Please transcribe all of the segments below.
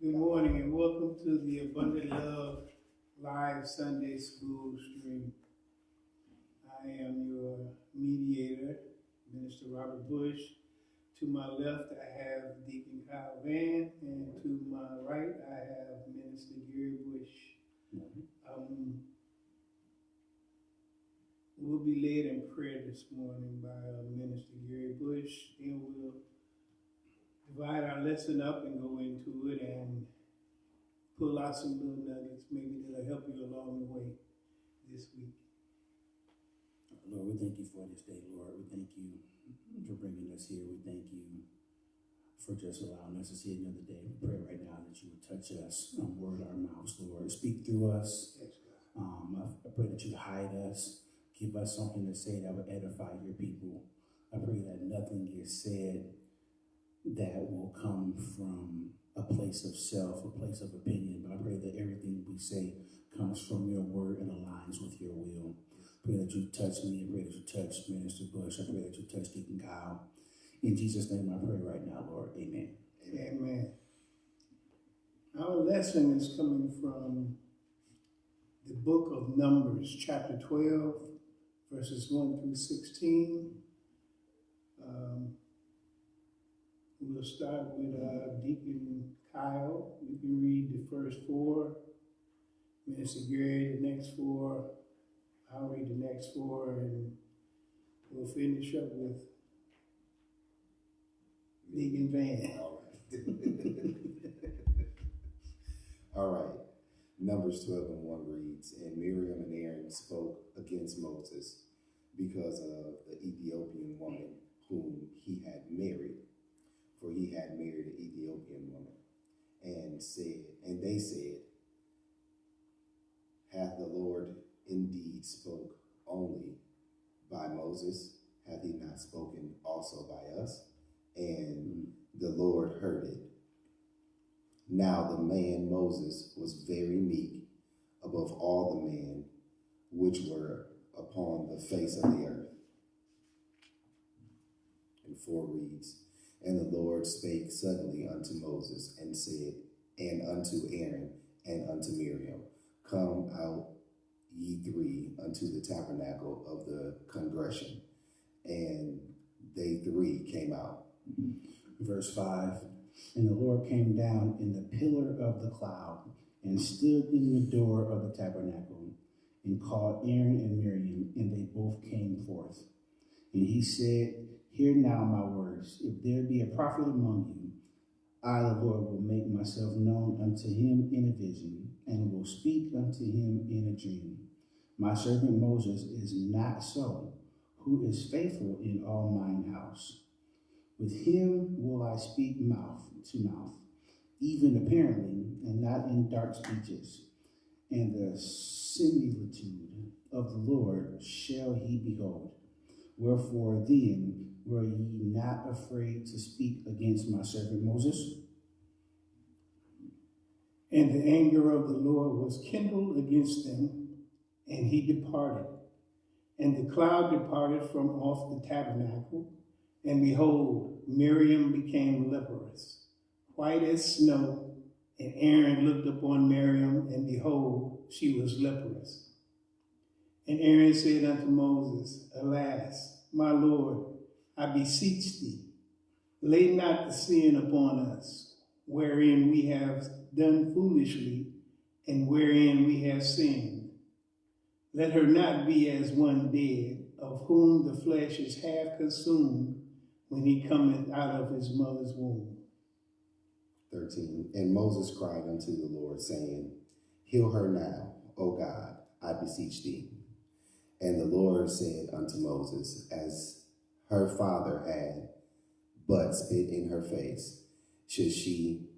Good morning and welcome to the Abundant Love Live Sunday School Stream. I am your mediator, Minister Robert Bush. To my left, I have Deacon Kyle Van, and to my right, I have Minister Gary Bush. We'll be led in prayer this morning by Minister Gary Bush. Then we'll divide our lesson up and go into it and pull out some little nuggets, maybe that'll help you along the way this week. Lord, we thank you for this day, Lord. We thank you for bringing us here. We thank you for just allowing us to see another day. We pray right now that you would touch us, word our mouths, Lord. Speak through us. I pray that you hide us. Give us something to say that will edify your people. I pray that nothing gets said that will come from a place of self, a place of opinion. But I pray that everything we say comes from your word and aligns with your will. I pray that you touch me. I pray that you touch Minister Bush. I pray that you touch Deacon Kyle. In Jesus' name I pray right now, Lord. Amen. Amen. Our lesson is coming from the book of Numbers, chapter 12, verses 1 through 16. We'll start with Deacon Kyle. You can read the first 4. Minister Gary, the next 4. I'll read the next 4, and we'll finish up with Deacon Van. All right. All right. Numbers 12 and 1 reads, And Miriam and Aaron spoke against Moses because of the Ethiopian woman whom he had married. For he had married an Ethiopian woman, and they said, Hath the Lord indeed spoke only by Moses? Hath he not spoken also by us? And the Lord heard it. Now the man Moses was very meek above all the men which were upon the face of the earth. And 4 reads, And the Lord spake suddenly unto Moses, and said, and unto Aaron, and unto Miriam, Come out ye 3 unto the tabernacle of the congregation. And they 3 came out. Verse 5, And the Lord came down in the pillar of the cloud, and stood in the door of the tabernacle, and called Aaron and Miriam, and they both came forth. And he said, Hear now my words. If there be a prophet among you, I, the Lord, will make myself known unto him in a vision, and will speak unto him in a dream. My servant Moses is not so, who is faithful in all mine house. With him will I speak mouth to mouth, even apparently, and not in dark speeches. And the similitude of the Lord shall he behold. Wherefore then were ye not afraid to speak against my servant Moses? And the anger of the Lord was kindled against them, and he departed. And the cloud departed from off the tabernacle, and behold, Miriam became leprous, white as snow. And Aaron looked upon Miriam, and behold, she was leprous. And Aaron said unto Moses, Alas, my Lord, I beseech thee, lay not the sin upon us, wherein we have done foolishly, and wherein we have sinned. Let her not be as one dead, of whom the flesh is half consumed, when he cometh out of his mother's womb. 13. And Moses cried unto the Lord, saying, Heal her now, O God, I beseech thee. And the Lord said unto Moses, As her father had but spit in her face, should she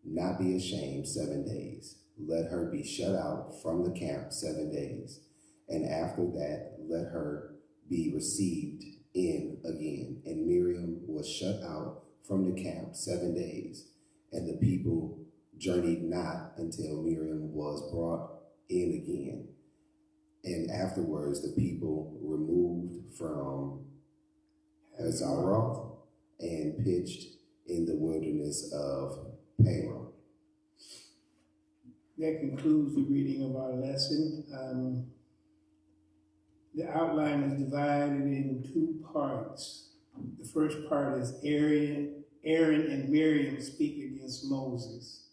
not be ashamed 7 days? Let her be shut out from the camp 7 days, and after that let her be received in again. And Miriam was shut out from the camp 7 days, and the people journeyed not until Miriam was brought in again. And afterwards the people removed from Hazaroth and pitched in the wilderness of Paran. that concludes the reading of our lesson. The outline is divided in two parts. The first part is Aaron and Miriam speak against Moses.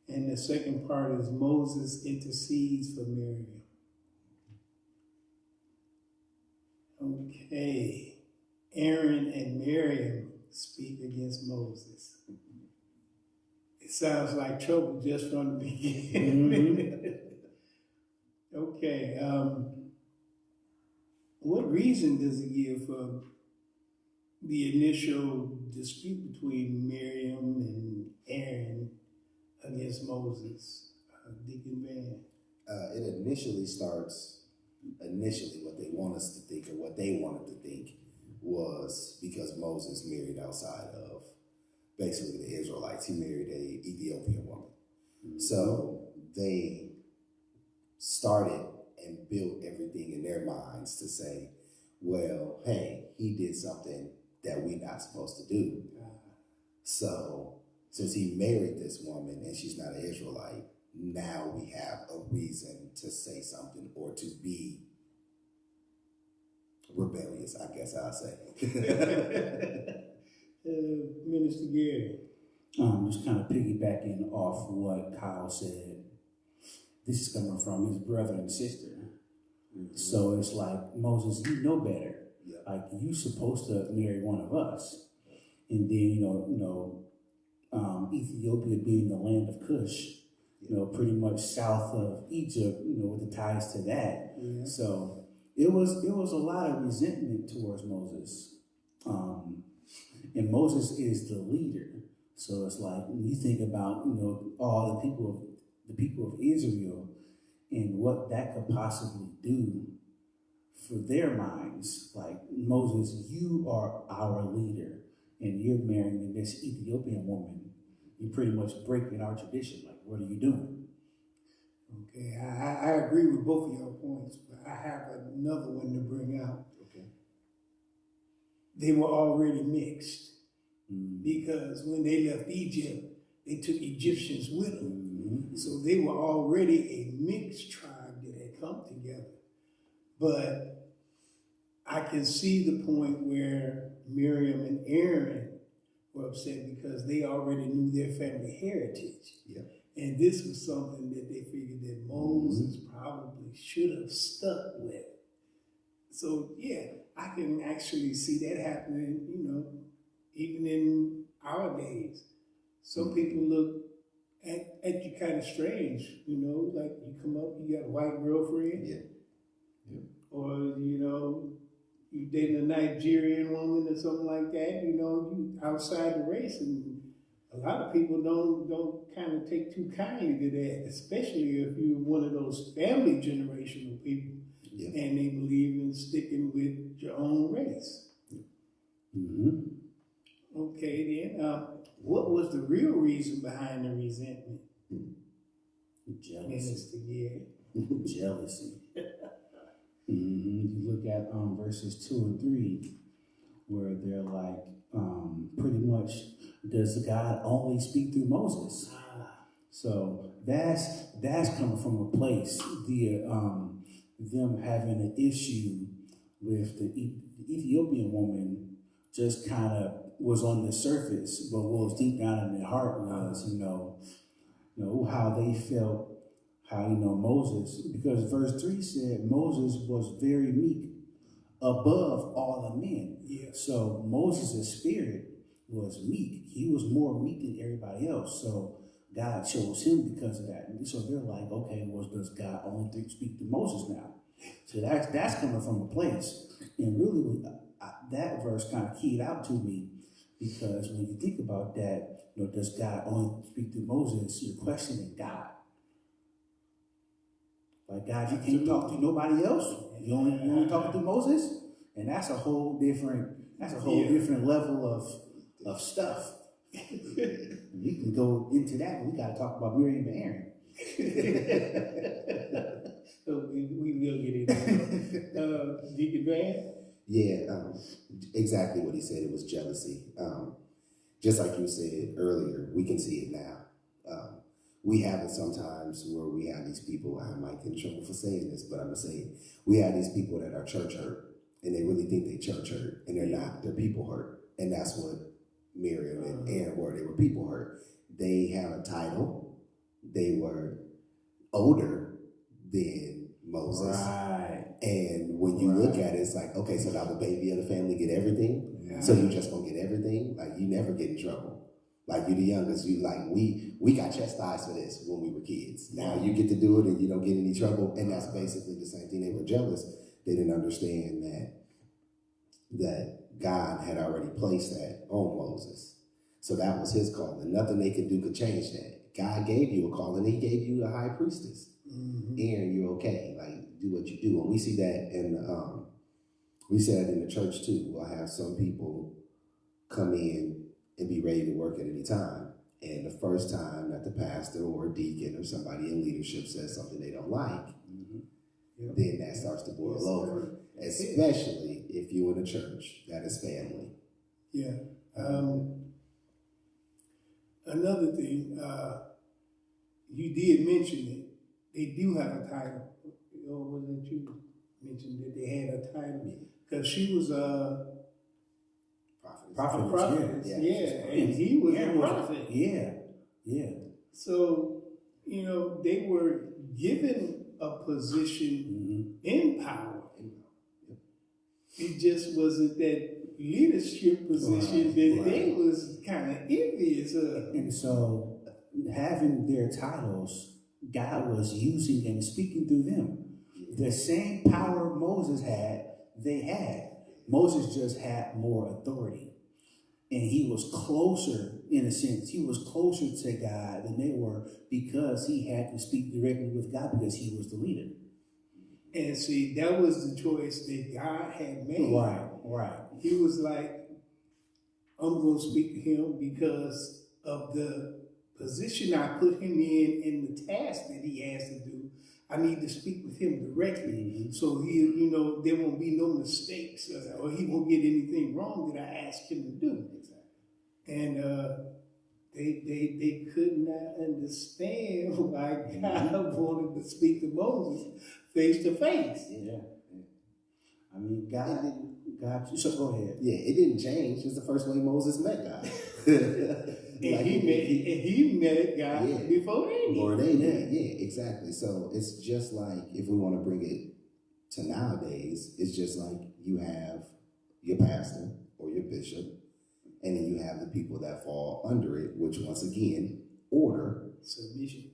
And the second part is Moses intercedes for Miriam. Okay. Aaron and Miriam speak against Moses. It sounds like trouble just from the beginning. Okay. What reason does it give for the initial dispute between Miriam and Aaron against Moses? Deacon Van. It initially what they want us to think, or what they wanted to think, was because Moses married outside of basically the Israelites. He married a Ethiopian woman. Mm-hmm. So they started and built everything in their minds to say, well, hey, he did something that we're not supposed to do. So since he married this woman and she's not an Israelite, now we have a reason to say something or to be rebellious, I guess I'll say. Minister Gary. Just kind of piggybacking off what Kyle said. This is coming from his brother and sister. Mm-hmm. So it's like, Moses, you know better. Yeah. Like, you supposed to marry one of us. And then, Ethiopia being the land of Cush, pretty much south of Egypt, with the ties to that. Yeah. So it was a lot of resentment towards Moses. And Moses is the leader. So it's like, when you think about, all the people of Israel and what that could possibly do for their minds. Like, Moses, you are our leader, and you're marrying this Ethiopian woman. You're pretty much breaking our tradition. Like, what are you doing? Okay, I agree with both of your points, but I have another one to bring out. Okay. They were already mixed, because when they left Egypt, they took Egyptians with them. Mm-hmm. So they were already a mixed tribe that had come together. But I can see the point where Miriam and Aaron were upset because they already knew their family heritage. Yeah. And this was something that they figured that Moses probably should have stuck with. So, yeah, I can actually see that happening, even in our days. Some people look at you kind of strange, like you come up, you got a white girlfriend. Yeah. Or, you dating a Nigerian woman or something like that, you outside the race. And a lot of people don't kind of take too kindly to that, especially if you're one of those family generational people. Yeah. And they believe in sticking with your own race. Mm-hmm. Okay, then, what was the real reason behind the resentment? Jealousy. Yeah. Jealousy. Mm-hmm. You look at verses 2 and 3, where they're like, pretty much, does God only speak through Moses? So that's coming from a place, them having an issue with the Ethiopian woman just kind of was on the surface, but what was deep down in their heart was, how they felt, how, Moses, because verse 3 said Moses was very meek above all the men. Yeah. So Moses' spirit was meek. He was more meek than everybody else. So God chose him because of that. And so they're like, okay, well, does God only speak to Moses now? So that's coming from a place. And really, that verse kind of keyed out to me, because when you think about that, does God only speak to Moses? You're questioning God. Like, God, you can't talk to nobody else? You only talk to Moses? And that's a whole different different level of stuff. We can go into that, but we got to talk about Miriam and Aaron. So we will get into that. Deacon Van? Yeah, exactly what he said. It was jealousy. Just like you said earlier, we can see it now. we have it sometimes where we have these people, I might get in trouble for saying this, but I'm going to say it. We have these people that are church hurt, and they really think they church hurt, and they're not. They're people hurt. And that's what Miriam and Aaron were. They were people hurt. They had a title. They were older than Moses. Right. And when you look at it, it's like, okay, so now the baby of the family get everything? Yeah. So you just gonna get everything? Like, you never get in trouble. Like, you're the youngest. You like, we got chastised for this when we were kids. Now you get to do it and you don't get any trouble. And that's basically the same thing. They were jealous. They didn't understand that God had already placed that on Moses. So that was his calling. Nothing they could do could change that. God gave you a calling. He gave you a high priestess. Mm-hmm. Aaron, you're okay. Like, do what you do. And we see that we said in the church too. We'll have some people come in and be ready to work at any time. And the first time that the pastor or deacon or somebody in leadership says something they don't like, then that starts to boil over. Especially if you're in a church that is family. Yeah. Another thing, you did mention it. They do have a title. Or was it you mentioned that they had a title? Because she was a prophet. Yeah. And he was a prophet. Yeah. So, they were given a position in power. It just wasn't that leadership position that they was kind of envious of. And so, having their titles, God was using and speaking through them. The same power Moses had, they had. Moses just had more authority. And he was closer, in a sense, he was closer to God than they were because he had to speak directly with God because he was the leader. And see, that was the choice that God had made. Right. He was like, I'm going to speak to him because of the position I put him in and the task that he has to do. I need to speak with him directly, so he, there won't be no mistakes or he won't get anything wrong that I asked him to do. And they could not understand why God wanted to speak to Moses face to face. Yeah. I mean, God so go ahead. Yeah, it didn't change. It's the first way Moses met God. And he met God before they did. Yeah, exactly. So it's just like, if we want to bring it to nowadays, it's just like you have your pastor or your bishop, and then you have the people that fall under it, which once again, order. Submission.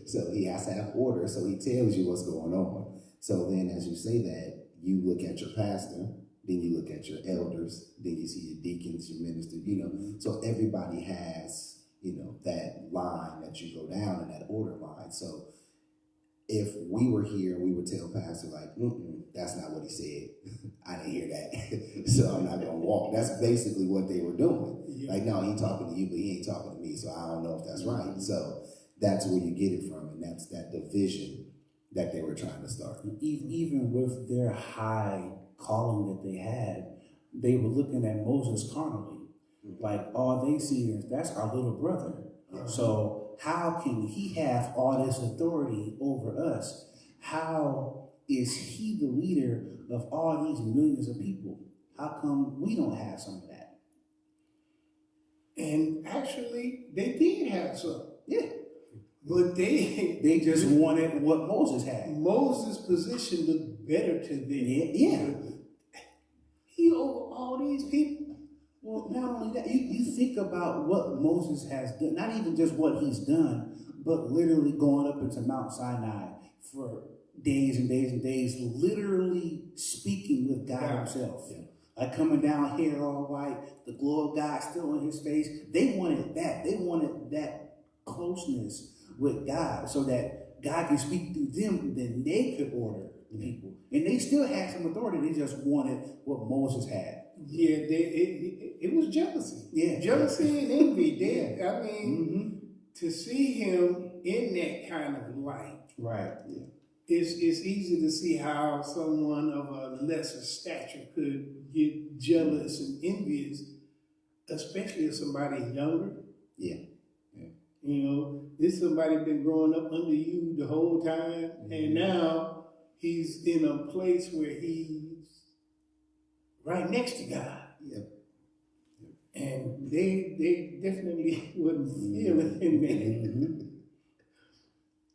So he has to have order, so he tells you what's going on. So then as you say that, you look at your pastor, then you look at your elders, then you see your deacons, your ministers, So everybody has, that line that you go down in that order line. So if we were here and we would tell pastor like, that's not what he said. I didn't hear that. So I'm not going to walk. That's basically what they were doing. Yeah. Like, no, he talking to you, but he ain't talking to me. So I don't know if that's right. So that's where you get it from. And that's that division that they were trying to start. Even with their high calling that they had, they were looking at Moses carnally. Like, all they see is, that's our little brother. So how can he have all this authority over us? How is he the leader of all these millions of people? How come we don't have some of that? And actually, they did have some. Yeah. But they just wanted what Moses had. Moses' position looked better to them. Yeah. He over all these people. Well, not only that, you think about what Moses has done, not even just what he's done, but literally going up into Mount Sinai for days and days and days, literally speaking with God himself. Yeah. Like coming down here all white, the glory of God still on his face. They wanted that. They wanted that closeness with God so that God can speak through them, then they could order the people. And they still had some authority. They just wanted what Moses had. Yeah, it was jealousy. Yeah. Jealousy and envy. I mean, to see him in that kind of light. Right. Yeah. It's easy to see how someone of a lesser stature could get jealous and envious, especially if somebody younger. Yeah. This this somebody been growing up under you the whole time, and now he's in a place where he's right next to God. Yep. And they definitely wasn't feeling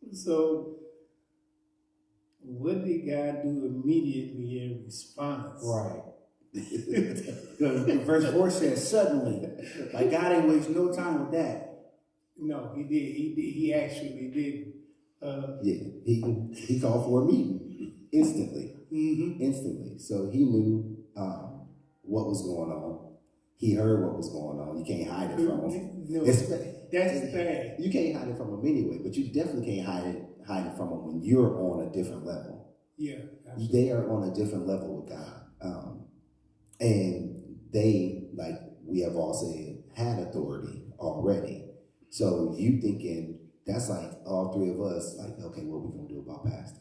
that. So what did God do immediately in response? Right. Verse 4 says, suddenly. Like God ain't waste no time with that. No, he did. He actually did. He called for a meeting instantly. Mm-hmm. Instantly. So he knew what was going on. He heard what was going on. You can't hide it from him. No, that's the thing. You can't hide it from him anyway, but you definitely can't hide it from him when you're on a different level. Yeah, absolutely. They are on a different level with God. And they, like we have all said, had authority already. So you thinking, that's like all three of us, like, okay, what we gonna do about Pastor?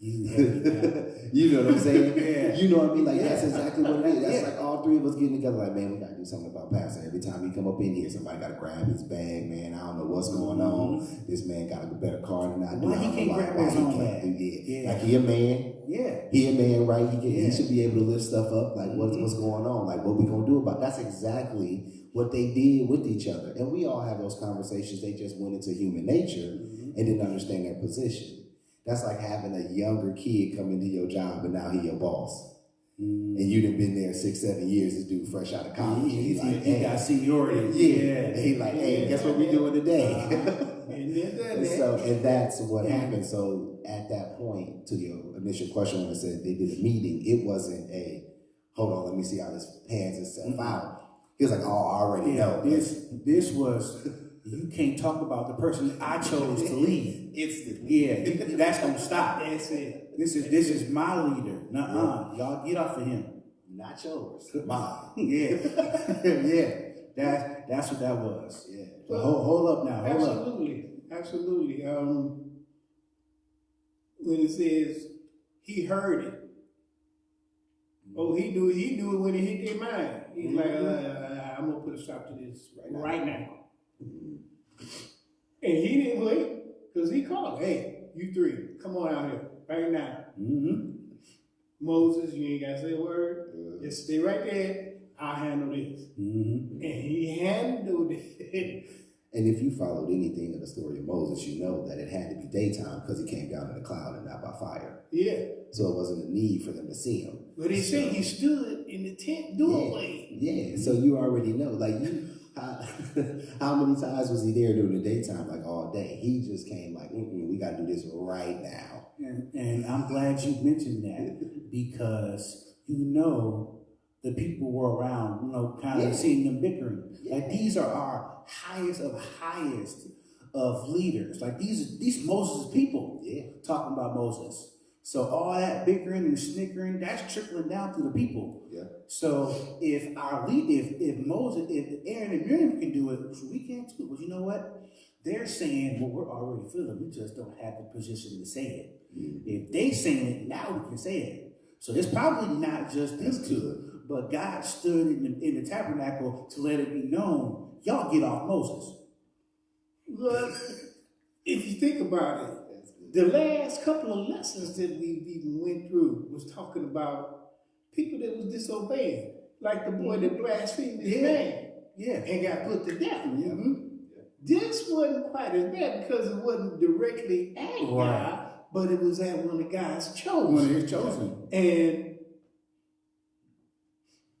You know what I'm saying? Yeah. You know what I mean? Like, Yeah. that's exactly what it is. That's Yeah. like all three of us getting together, like, man, we gotta do something about Pastor. Every time he come up in here, somebody gotta grab his bag, man. I don't know what's going on. This man got a better car than I do. Why he can't grab his own bag? Yeah. Like, he a man. Yeah. He a man, right? He Yeah. should be able to lift stuff up. Like, what's going on? Like, what we gonna do about it? That's exactly what they did with each other. And we all have those conversations. They just went into human nature and didn't understand their position. That's like having a younger kid come into your job and now he your boss. And you done been there 6-7 years, this dude fresh out of college. And He like, hey, got seniority. yeah. And he like, hey, guess what we doing today? And that's what happened. So at that point, to your initial question when I said they did a meeting, it wasn't a, hold on, let me see how this pans itself out. He was like, oh, I already know. This was, you can't talk about the person I chose to lead. Yeah, that's gonna stop. That's it. This is my leader. Nuh-uh. Y'all get off of him. Not yours, mine. Yeah. Yeah. That's what that was. Yeah. So hold up now. Hold up. Absolutely. When it says he heard it. Oh, he knew it when it hit their mind. He's like, I'm gonna put a stop to this right now. And he didn't wait, because he called, hey, you three, come on out here, right now. Moses, you ain't got to say a word. Just stay right there. I'll handle this. And he handled it. And if you followed anything in the story of Moses, you know that it had to be daytime because he came down in a cloud and not by fire. Yeah. So it wasn't a need for them to see him. But he said he stood in the tent doorway. Yeah. So you already know. Like, how many times was he there during the daytime? Like all day. He just came like, we got to do this right now. And I'm glad you mentioned that, because the people were around, kind of seeing them bickering. Like, these are our highest of leaders. Like, these Moses people talking about Moses. So all that bickering and snickering, that's trickling down to the people. Yeah. So if if Aaron and Miriam can do it, we can too. But you know what? They're saying what we're already feeling. We just don't have the position to say it. If they saying it, now we can say it. So it's probably not just these two, but God stood in the tabernacle to let it be known, y'all get off Moses. Look, if you think about it, the last couple of lessons that we even went through was talking about people that was disobeying, like the boy that blasphemed his name and got put to death. This wasn't quite as bad because it wasn't directly at God, but it was at one of God's chosen. One of his chosen. And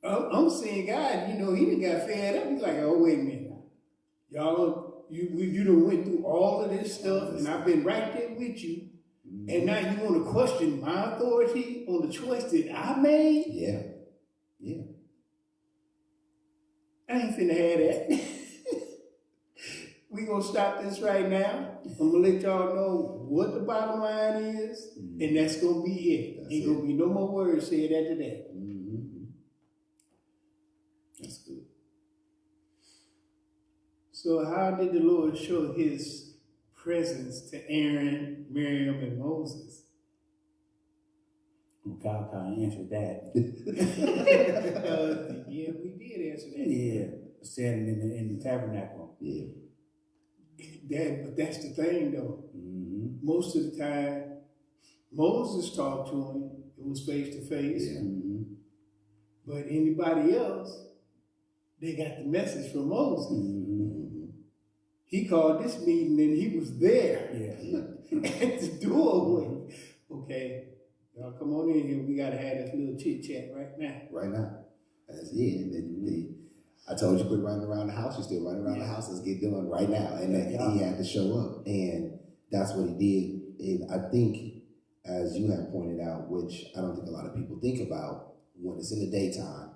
I'm seeing God, he done got fed up. He's like, oh, wait a minute. Y'all, you done went through all of this stuff, and I've been right there with you. And now you want to question my authority on the choice that I made? Yeah. I ain't finna have that. We gonna stop this right now. I'm gonna let y'all know what the bottom line is, and that's gonna be it. Ain't gonna be no more words said after that. That's good. So how did the Lord show his presence to Aaron, Miriam, and Moses? God kind of answered that. Yeah, we did answer that. Yeah, standing in the tabernacle. Yeah. But that's the thing, though. Mm-hmm. Most of the time, Moses talked to him. It was face to face. Yeah. Mm-hmm. But anybody else, they got the message from Moses. Mm-hmm. He called this meeting and he was there Yeah. at the doorway. Okay, y'all come on in here. We got to have this little chit chat right now. Right now. That's it. I told you quit running around the house. You're still running around the house. Let's get done right now. And he had to show up. And that's what he did. And I think, as you have pointed out, which I don't think a lot of people think about, when it's in the daytime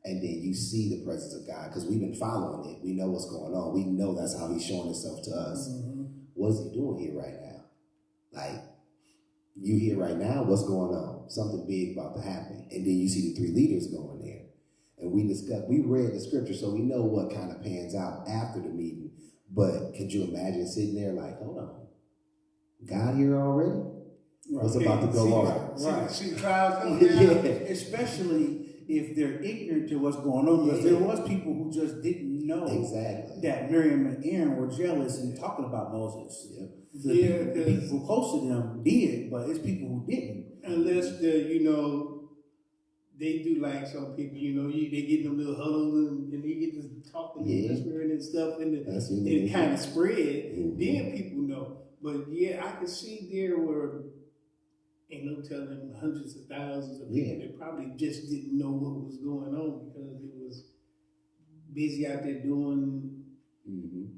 and then you see the presence of God, because we've been following it. We know what's going on. We know that's how he's showing himself to us. Mm-hmm. What is he doing here right now? Like, you here right now, what's going on? Something big about to happen. And then you see the three leaders going there. And we read the scripture, so we know what kind of pans out after the meeting. But could you imagine sitting there like, hold on, God here already? Right. What's about to go on? Right. See the clouds coming down. Yeah. Especially if they're ignorant to what's going on, because there was people who just didn't know that Miriam and Aaron were jealous and talking about Moses. Yeah. The people close to them did, but it's people who didn't. Unless they do like some people, they get them little huddles and they get to talking and whispering and stuff, and it kind of spread. Mm-hmm. Then people know. But I could see there were, ain't no telling, hundreds of thousands of people that probably just didn't know what was going on because it was busy out there doing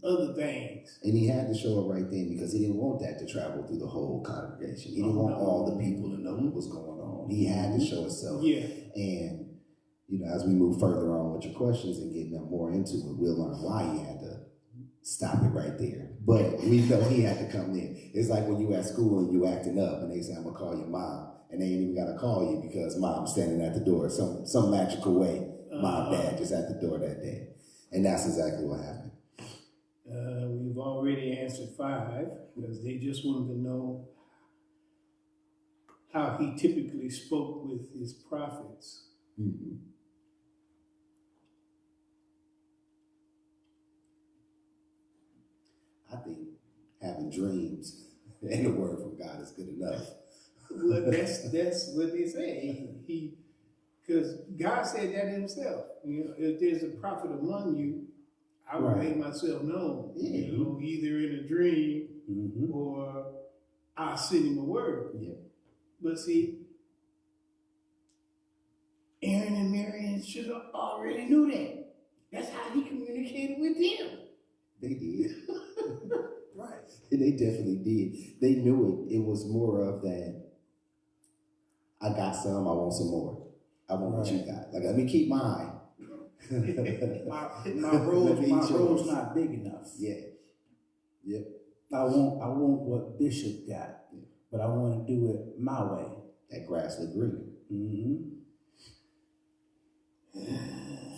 other things. And he had to show up right then because he didn't want that to travel through the whole congregation. He didn't want all the people to know what was going on. He had to show himself. Yeah. And, as we move further on with your questions and getting them more into it, we'll learn why he had to stop it right there. But we know he had to come in. It's like when you at school and you acting up and they say, I'm going to call your mom. And they ain't even got to call you because mom's standing at the door. Some magical way, mom, dad just at the door that day. And that's exactly what happened. We've already answered 5 because they just wanted to know how he typically spoke with his prophets. Mm-hmm. I think having dreams and the word from God is good enough. Well, that's what they say. Because God said that himself. If there's a prophet among you, I will make myself known. Yeah. Either in a dream or I'll send him a word. Yeah. But see, Aaron and Miriam should have already knew that. That's how he communicated with them. They did. Right. They definitely did. They knew it. It was more of that, I got some, I want some more. I want what you got. Like, let me keep mine. my role's not big enough. Yeah. Yep. I want what Bishop got, but I want to do it my way. That grass look greener. Mm-hmm.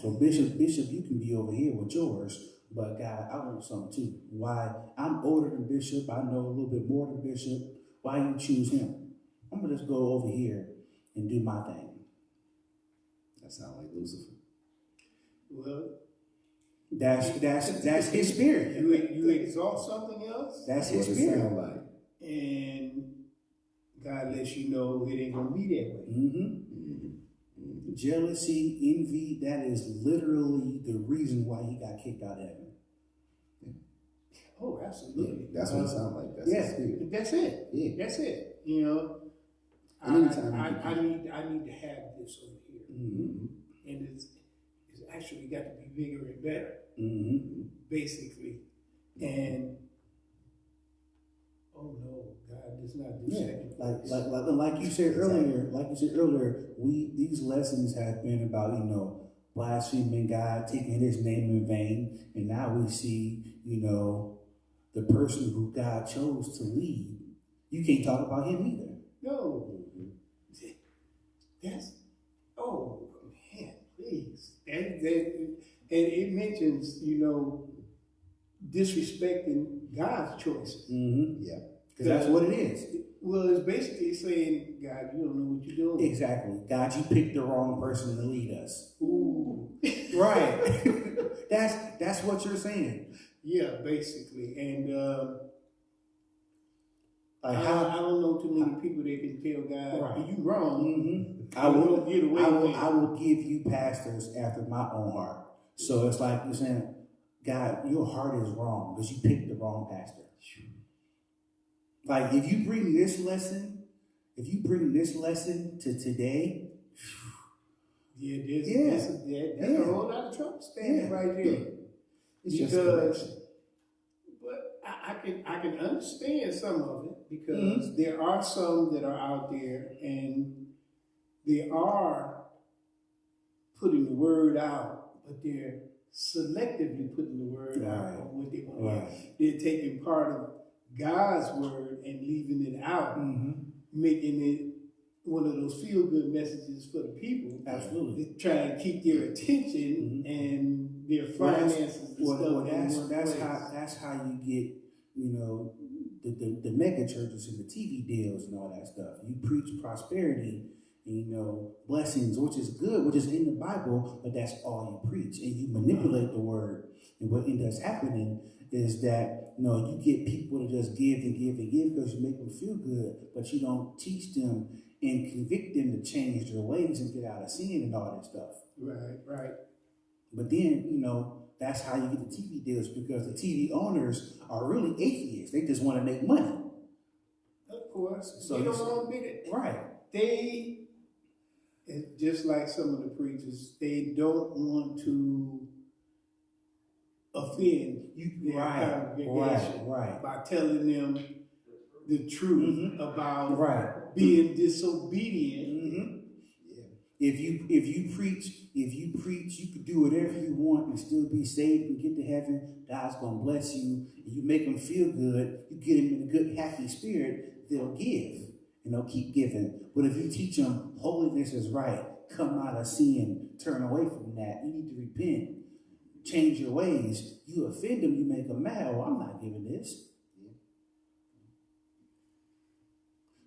So Bishop, you can be over here with yours, but God, I want something too. Why? I'm older than Bishop. I know a little bit more than Bishop. Why you choose him? I'm gonna just go over here and do my thing. That sounds like Lucifer. Well, that's his spirit. You exalt something else. That's his spirit. Sound like. And God lets you know it ain't gonna be that way. Mm-hmm. Jealousy, envy, that is literally the reason why he got kicked out of heaven. Oh, absolutely. Yeah, that's what it sounds like. That's his spirit. That's it. Yeah. That's it. I need to have this over here. Mm-hmm. And it's actually got to be bigger and better. Mm-hmm. Basically. And oh no, God does not do second place. Like you said earlier, these lessons have been about, blaspheming God, taking his name in vain, and now we see, the person who God chose to lead. You can't talk about him either. No. That's man, please. And it mentions, disrespecting God's choices. Mm-hmm. Yeah. Because that's what it is. Well, it's basically saying, God, you don't know what you're doing. Exactly. God, you picked the wrong person to lead us. Ooh. Right. That's what you're saying. Yeah, basically. And Like I don't know too many people that can tell God, right. you wrong. Mm-hmm. I will give you pastors after my own heart. So it's like you're saying, God, your heart is wrong because you picked the wrong pastor. Like if you bring this lesson to today, that's a whole lot of trouble standing right there. It's just but I can understand some of it because there are some that are out there and they are putting the word out, but they're selectively putting the word out of what they want. They're taking part of God's word and leaving it out, making it one of those feel-good messages for the people. Absolutely. They try to keep their attention and their finances That's how you get, the mega churches and the TV deals and all that stuff. You preach prosperity and, blessings, which is good, which is in the Bible, but that's all you preach. And you manipulate the word. And what ends up happening is that, you get people to just give and give and give because you make them feel good, but you don't teach them and convict them to change their ways and get out of sin and all that stuff. Right. But then, that's how you get the TV deals because the TV owners are really atheists. They just want to make money. Of course. So they don't want to be it. Right. Just like some of the preachers, they don't want to offend their congregation by telling them the truth about being disobedient. If you preach, you can do whatever you want and still be saved and get to heaven. God's gonna bless you. And you make them feel good. You get them in a good, happy spirit. They'll give and they'll keep giving. But if you teach them holiness is right, come out of sin, turn away from that. You need to repent, change your ways. You offend them, you make them mad. Oh, I'm not giving this.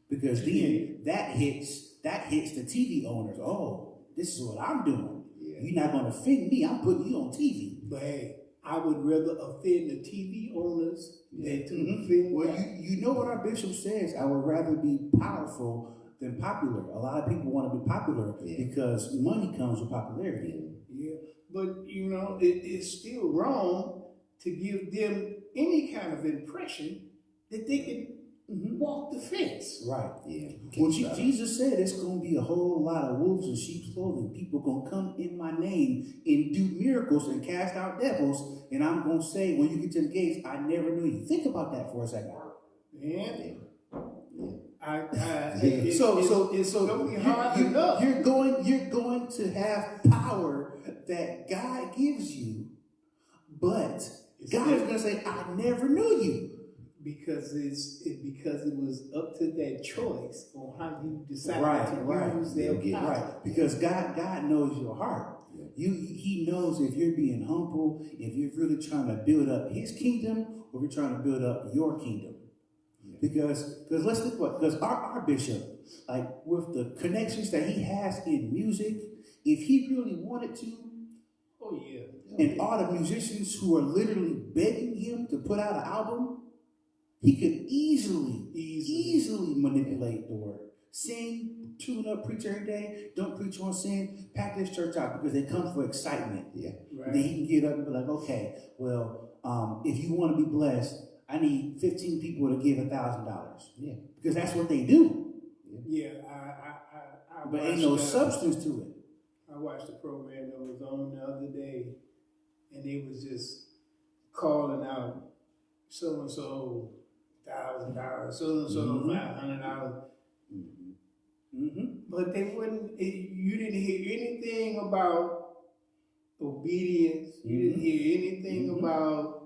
Because then that hits the TV owners. Oh, this is what I'm doing. Yeah. You're not going to offend me. I'm putting you on TV. But hey, I would rather offend the TV owners than to offend. Well, you know what our bishop says. I would rather be powerful than popular. A lot of people want to be popular because money comes with popularity. Yeah, but it's still wrong to give them any kind of impression that they can walk the fence. Right. Yeah. Well, Jesus said it's going to be a whole lot of wolves in sheep's clothing. People going to come in my name and do miracles and cast out devils. And I'm going to say, when you get to the gates, I never knew you. Think about that for a second. So don't be hard enough. You're going to have power that God gives you, but God is going to say, I never knew you. Because it was up to that choice on how you decide to use their power. Right. Because God knows your heart. Yeah. He knows if you're being humble, if you're really trying to build up His kingdom, or if you're trying to build up your kingdom. Yeah. Because let's think about because our bishop, like with the connections that he has in music, if he really wanted to, and all the musicians who are literally begging him to put out an album. He could easily manipulate the word. Sing, tune up, preach every day. Don't preach on sin. Pack this church out because they come for excitement. Yeah. Right. Then he can get up and be like, okay, well, if you want to be blessed, I need 15 people to give $1,000. Yeah. Because that's what they do. Yeah, but ain't no substance to it. I watched a program that was on the other day, and they was just calling out so-and-so $1,000, so-and-so $500. But they wouldn't. You didn't hear anything about obedience. You didn't hear anything about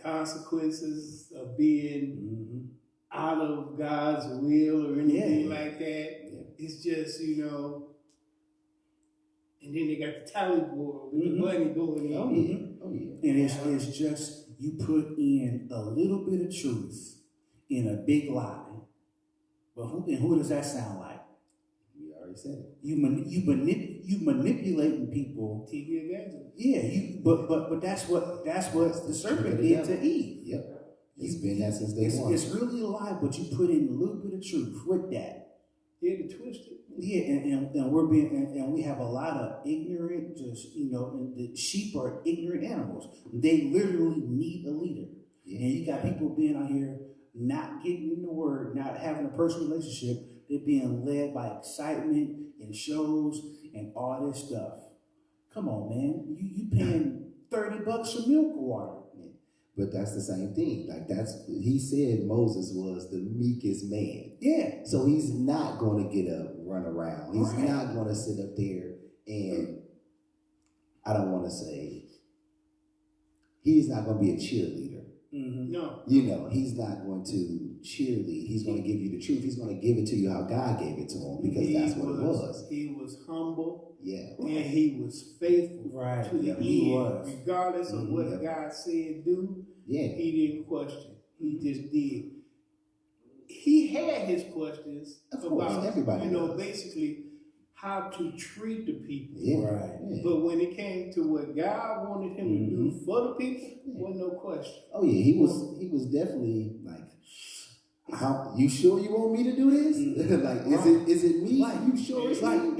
consequences of being out of God's will or anything like that. Yeah. It's just and then they got the tally board with the money going in. And it's just you put in a little bit of truth in a big lie. But who does that sound like? We already said it. You manipulating people. TV evangelist. Yeah, but that's what the serpent did to Eve. Yep. He's been that since day one. It's really a lie, but you put in a little bit of truth with that. Yeah, to twist it. Yeah, and we have a lot of ignorant, and the sheep are ignorant animals. They literally need a leader. Yeah. And you got people being out here not getting in the word, not having a personal relationship. They're being led by excitement and shows and all this stuff. Come on, man. You paying $30 for milk or water. But that's the same thing. Like he said Moses was the meekest man. Yeah. So he's not going to get up, run around. He's not going to sit up there and, I don't want to say, he's not going to be a cheerleader. Mm-hmm. No. He's not going to cheerlead. He's going to give you the truth. He's going to give it to you how God gave it to him, because that's what it was. He was humble. Yeah. And he was faithful to the end. He was. Regardless of what God said do, he didn't question. He just did. He had his questions about, everybody basically how to treat the people. Yeah. Right. Yeah. But when it came to what God wanted him to do for the people, there was no question. Oh yeah, he was definitely like, how, you sure you want me to do this? Like, is it me? Like, you sure it's like me?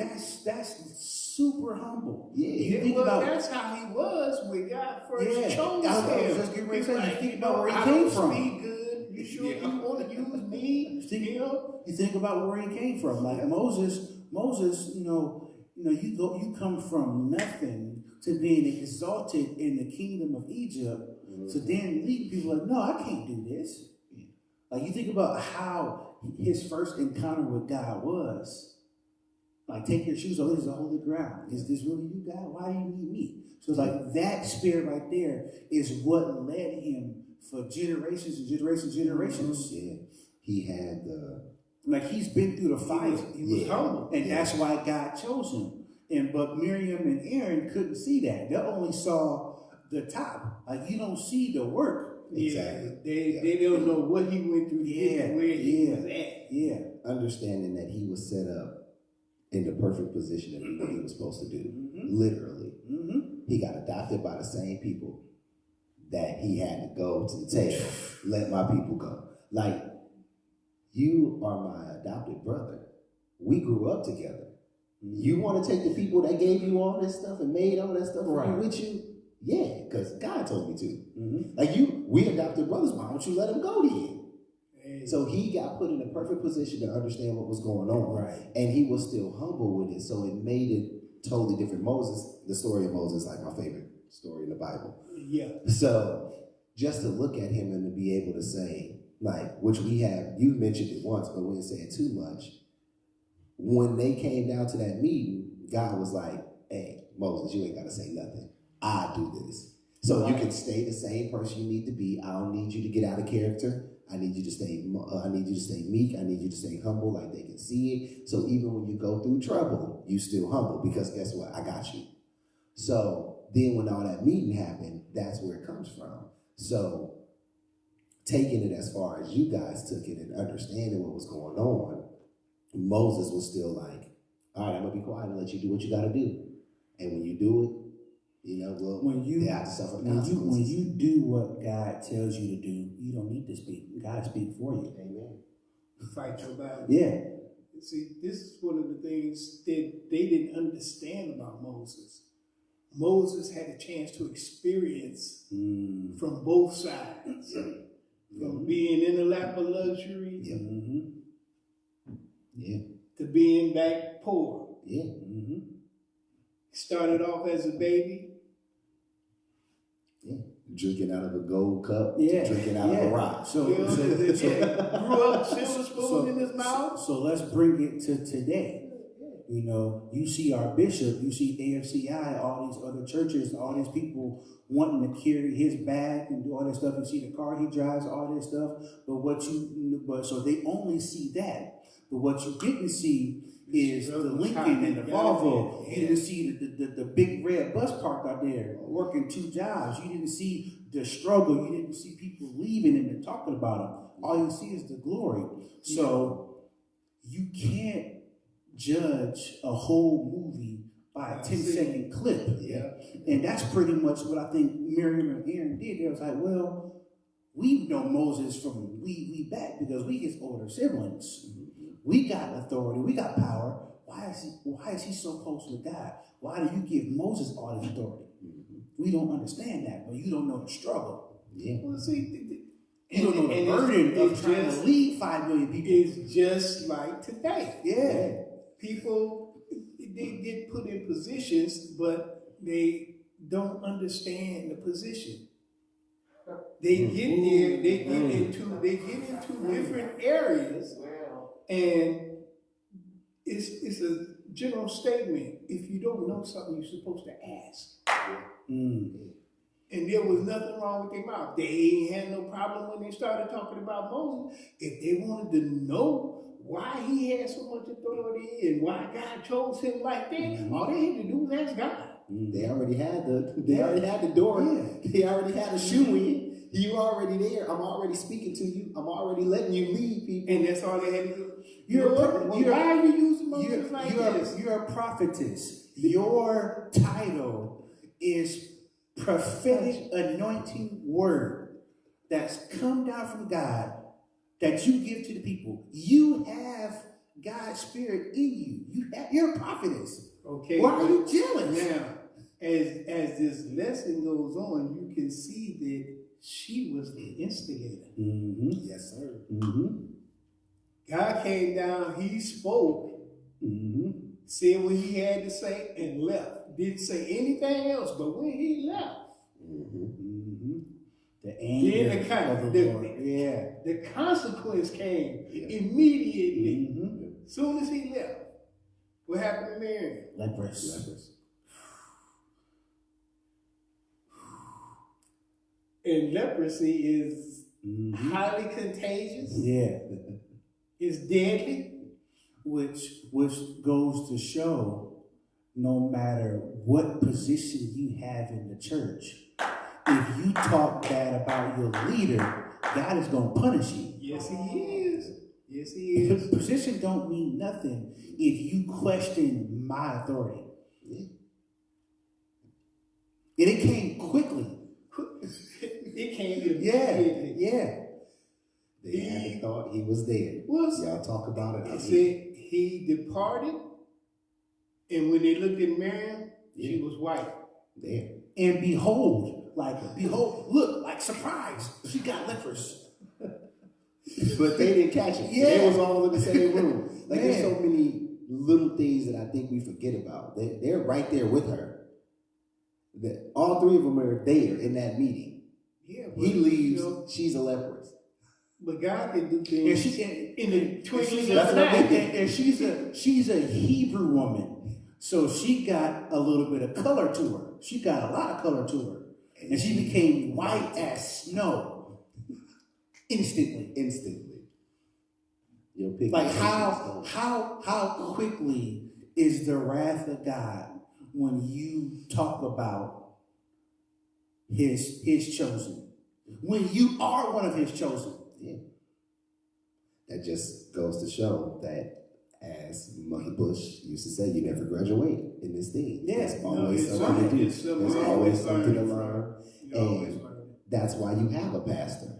that's super humble. Yeah. That's how he was when God first chose him. Just get ready to say, you think about where he I came don't from. speak good. You sure you want to use me? You think about where he came from. Like Moses, you come from nothing to being exalted in the kingdom of Egypt. So then lead people like, no, I can't do this. Like, you think about how his first encounter with God was. Like, take your shoes off, this is a holy ground. Is this really you, God? Why do you need me? So it's like that spirit right there is what led him for generations and generations and generations. Yeah. He had like, he's been through the fire. He was humble. And that's why God chose him. But Miriam and Aaron couldn't see that. They only saw the top. Like, you don't see the work. Exactly. They don't know what he went through to get to where he was at. Yeah. Understanding that he was set up in the perfect position to do what he was supposed to do. Mm-hmm. Literally. Mm-hmm. He got adopted by the same people that he had to go to the table. Let my people go. Like, you are my adopted brother. We grew up together. You want to take the people that gave you all this stuff and made all that stuff with you? Yeah, because God told me to. Mm-hmm. Like, we adopted brothers. Why don't you let them go then? Hey. So he got put in a perfect position to understand what was going on. Right. And he was still humble with it. So it made it totally different. The story of Moses is like my favorite story in the Bible. Yeah. So just to look at him and to be able to say, like, which you mentioned it once, but we didn't say it too much. When they came down to that meeting, God was like, hey, Moses, you ain't got to say nothing. I do this. So you can stay the same person you need to be. I don't need you to get out of character. I need you to stay meek. I need you to stay humble, like they can see it. So even when you go through trouble, you still humble, because guess what? I got you. So then when all that meeting happened, that's where it comes from. So taking it as far as you guys took it and understanding what was going on, Moses was still like, all right, I'm going to be quiet and let you do what you got to do. And when you do it, they have to suffer the consequences. When you do what God tells you to do, you don't need to speak. God speak for you. Amen. Fight your battle. Yeah. See, this is one of the things that they didn't understand about Moses. Moses had a chance to experience from both sides. From being in the lap of luxury to being back poor. Yeah. Started off as a baby. Yeah. Drinking out of a gold cup, drinking out of a rock. So grew up silver spoon in his mouth. So let's bring it to today. You see our bishop, you see AFCI, all these other churches, all these people wanting to carry his bag and do all this stuff. You see the car he drives, all this stuff. But so they only see that. But what you didn't see is the Struggle, Lincoln and the yeah, Volvo. yeah. You didn't see the big red bus parked out there working 2 jobs. You didn't see the struggle. You didn't see people leaving and talking about them. All you see is the glory. So you can't judge a whole movie by a 10-second clip. Yeah. And that's pretty much what I think Miriam and Aaron did. They was like, well, we know Moses from we back because we his older siblings. We got authority, we got power. Why is he so close with God? Why do you give Moses all the authority? We don't understand that, but you don't know the struggle. Yeah. Well, see, You don't know the burden of trying to lead 5 million people. It's just like today. Yeah. People, they get put in positions, but they don't understand the position. They get there, they get into different areas, and it's a general statement. If you don't know something, you're supposed to ask. And there was nothing wrong with their mouth. They ain't had no problem when they started talking about Moses. If they wanted to know why he had so much authority and why God chose him like that, all they had to do was ask God. They already had the door. Yeah. They already had a shoe in. You already there. I'm already speaking to you. I'm already letting you lead people. And that's all they had to do. Why are you using Moses like this? You're a prophetess. Your title is prophetic anointing word that's come down from God that you give to the people. You have God's spirit in you. You're a prophetess. Okay. Why are you jealous? Now, as this lesson goes on, you can see that she was the instigator. Yes, sir. God came down, he spoke, said what he had to say, and left. Didn't say anything else, but when he left, The anger of the Lord. the consequence came immediately. Soon as he left. What happened to Miriam? Leprous. And leprosy is highly contagious. Yeah. It's deadly. Which goes to show, no matter what position you have in the church, if you talk bad about your leader, God is going to punish you. Yes, he is. Yes, he is. Position don't mean nothing if you question my authority. And it came quickly. It came immediately. They hadn't thought he was dead. Y'all talk about it. It said he departed, and when they looked at Miriam, she was white. There. And behold, look, surprise, she got lepers. But they didn't catch it. Yeah. They was all in the same room. Man. There's so many little things that I think we forget about. They're right there with her. All three of them are there in that meeting. Yeah, He leaves, she's a leprous. But God can do things in the twinkling of an eye. And she's a Hebrew woman, so she got a little bit of color to her. She got a lot of color to her, and she became white as snow instantly. Like how quickly is the wrath of God when you talk about his chosen, when you are one of his chosen. Yeah. That just goes to show that, as Money Bush used to say, you never graduate in this thing. Yeah. There's always something to do. There's always something to learn. And that's why you have a pastor.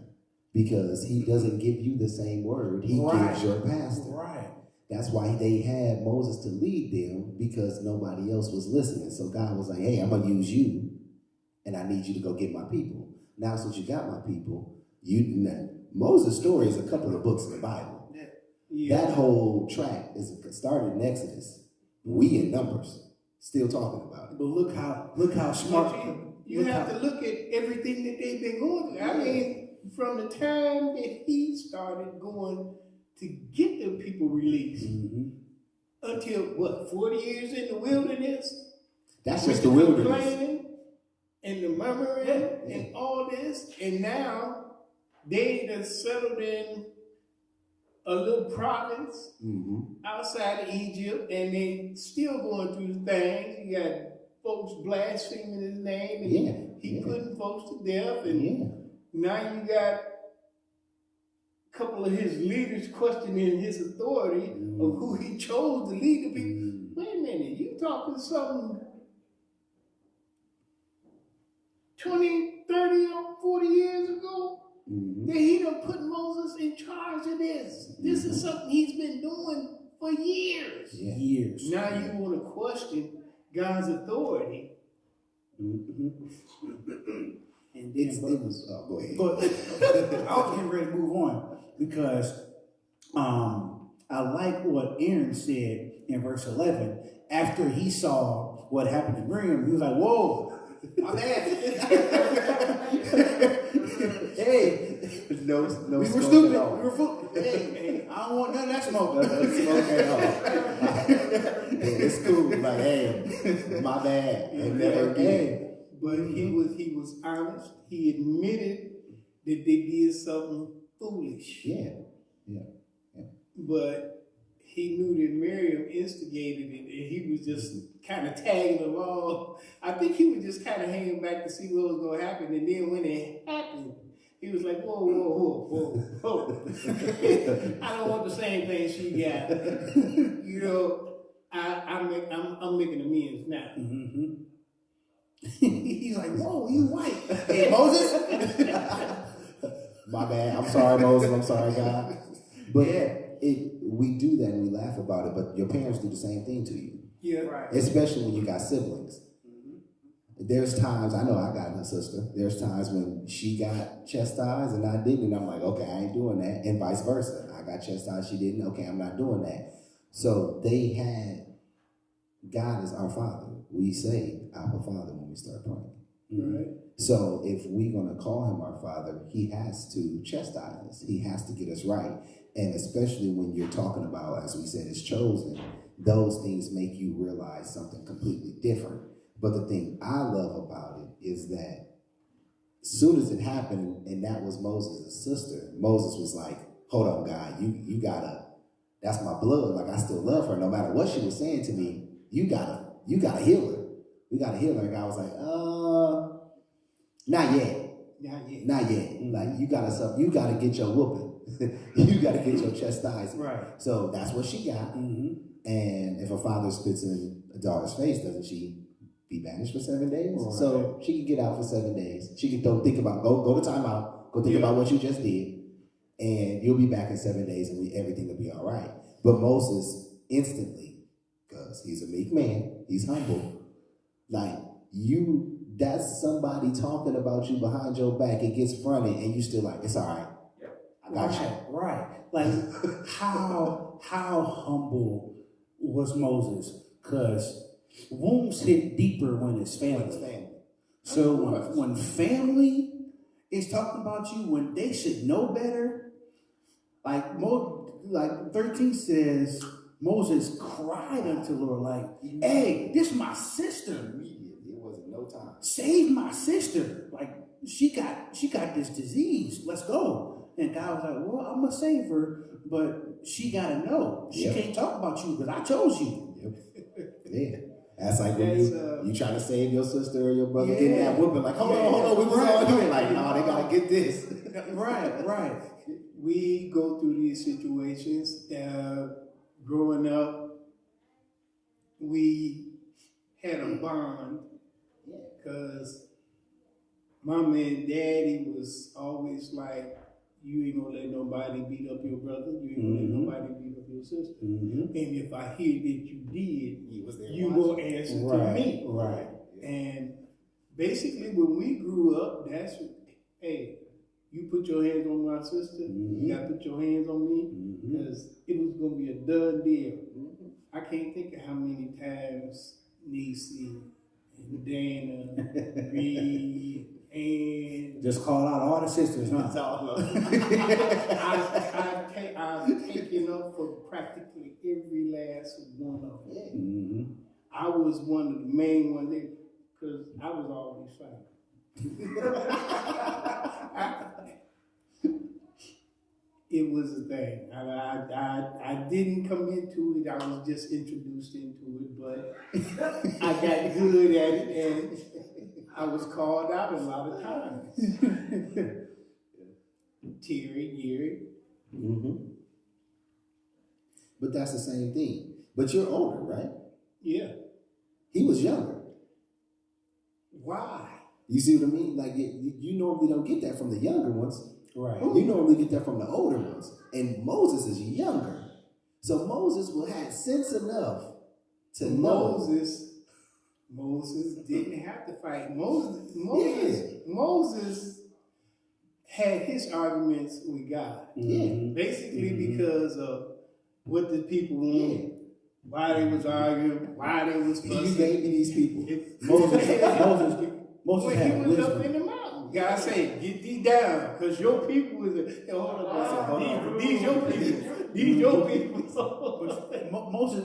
Because he doesn't give you the same word he gives your pastor. Right. That's why they had Moses to lead them, because nobody else was listening. So God was like, hey, I'm going to use you, and I need you to go get my people. Now, since you got my people, Moses' story is a couple of books in the Bible. Yeah. That whole track started in Exodus. We in Numbers, still talking about it. But look how smart. You have to look at everything that they've been going through. I mean, from the time that he started going to get the people released until 40 years in the wilderness? That's just the wilderness. Complaining and the murmuring and all this, and now they done settled in a little province outside of Egypt, and they still going through things. You got folks blaspheming his name, and he putting folks to death, and now you got a couple of his leaders questioning his authority of who he chose to lead the people. Wait a minute, you talking something 20, 30, or 40 years ago? That he done put Moses in charge of this. This is something he's been doing for years. Years. Now you want to question God's authority. And then, go ahead. But I was getting ready to move on because I like what Aaron said in verse 11. After he saw what happened to Miriam, he was like, whoa, my bad. Hey, no, we were stupid. We were fool. Hey, I don't want none of that smoke. Smoke at all. It's cool. Like, hey, my bad. And never again. But he was honest. He admitted that they did something foolish. Yeah. But he knew that Miriam instigated it, and he was just kind of tagging along. I think he was just kind of hanging back to see what was going to happen. And then when it happened, he was like, whoa. I don't want the same thing she got. You know, I'm making amends now. He's like, whoa, you white. Hey, Moses. My bad. I'm sorry, Moses. I'm sorry, God. But we do that and we laugh about it, but your parents do the same thing to you. Yeah, right. Especially when you got siblings. There's times, I know I got a sister, there's times when she got chastised and I didn't, and I'm like, okay, I ain't doing that, and vice versa. I got chastised, she didn't, okay, I'm not doing that. So they had, God is our Father. We say, Abba Father, when we start praying. Right. So if we're going to call him our Father, he has to chastise us. He has to get us right. And especially when you're talking about, as we said, it's chosen, those things make you realize something completely different. But the thing I love about it is that as soon as it happened, and that was Moses' sister, Moses was like, hold on, God, you gotta, that's my blood. Like, I still love her. No matter what she was saying to me, you gotta heal her. We gotta heal her. And God was like, not yet. Like, you gotta get your whooping. You gotta get your chastisement. Right. So that's what she got. And if a father spits in a daughter's face, doesn't she be banished for 7 days? Right. So she can get out for 7 days. She can go to timeout, go think about what you just did, and you'll be back in 7 days and everything will be all right. But Moses instantly, because he's a meek man, he's humble, like, that's somebody talking about you behind your back. It gets fronted and you still like, it's all right. I got you. Right. Like, how humble was Moses? Because wounds hit deeper when it's family. So when family is talking about you, when they should know better, like 13 says, Moses cried unto the Lord, like, hey, this is my sister. It wasn't no time. Save my sister. Like, she got this disease. Let's go. And God was like, well, I'm going to save her, but she got to know. She can't talk about you because I chose you. Yeah. That's like when you try to save your sister or your brother getting that whooping, like, hold on, we was all doing like, no, they got to get this. Right. We go through these situations. Growing up, we had a bond because Mama and Daddy was always like, you ain't gonna let nobody beat up your brother. You ain't gonna let nobody beat up your sister. And if I hear that you did, you gonna answer to me. Right. And basically, when we grew up, that's, hey, you put your hands on my sister, you gotta put your hands on me, because it was gonna be a done deal. I can't think of how many times Niecy and Dana, Reed, and just call out all the sisters, huh? It's all of them. I've taken up for practically every last one of them. I was one of the main ones there because I was always fighting. it was a thing. I didn't come into it. I was just introduced into it, but I got good at it, and I was called out a lot of times. Terry, Gary. Mm-hmm. But that's the same thing. But you're older, right? Yeah. He was younger. Why? You see what I mean? Like you normally don't get that from the younger ones. Right. You normally get that from the older ones. And Moses is younger. So Moses will have sense enough to know. Moses didn't have to fight. Moses had his arguments with God. Yeah. Basically because of what the people wanted. Why they was arguing, why they was fussing. You gave me these people. Moses when had he was up wisdom. in the mountain, God said, "Get thee down, because your people is." Hold on, these your people. These your people.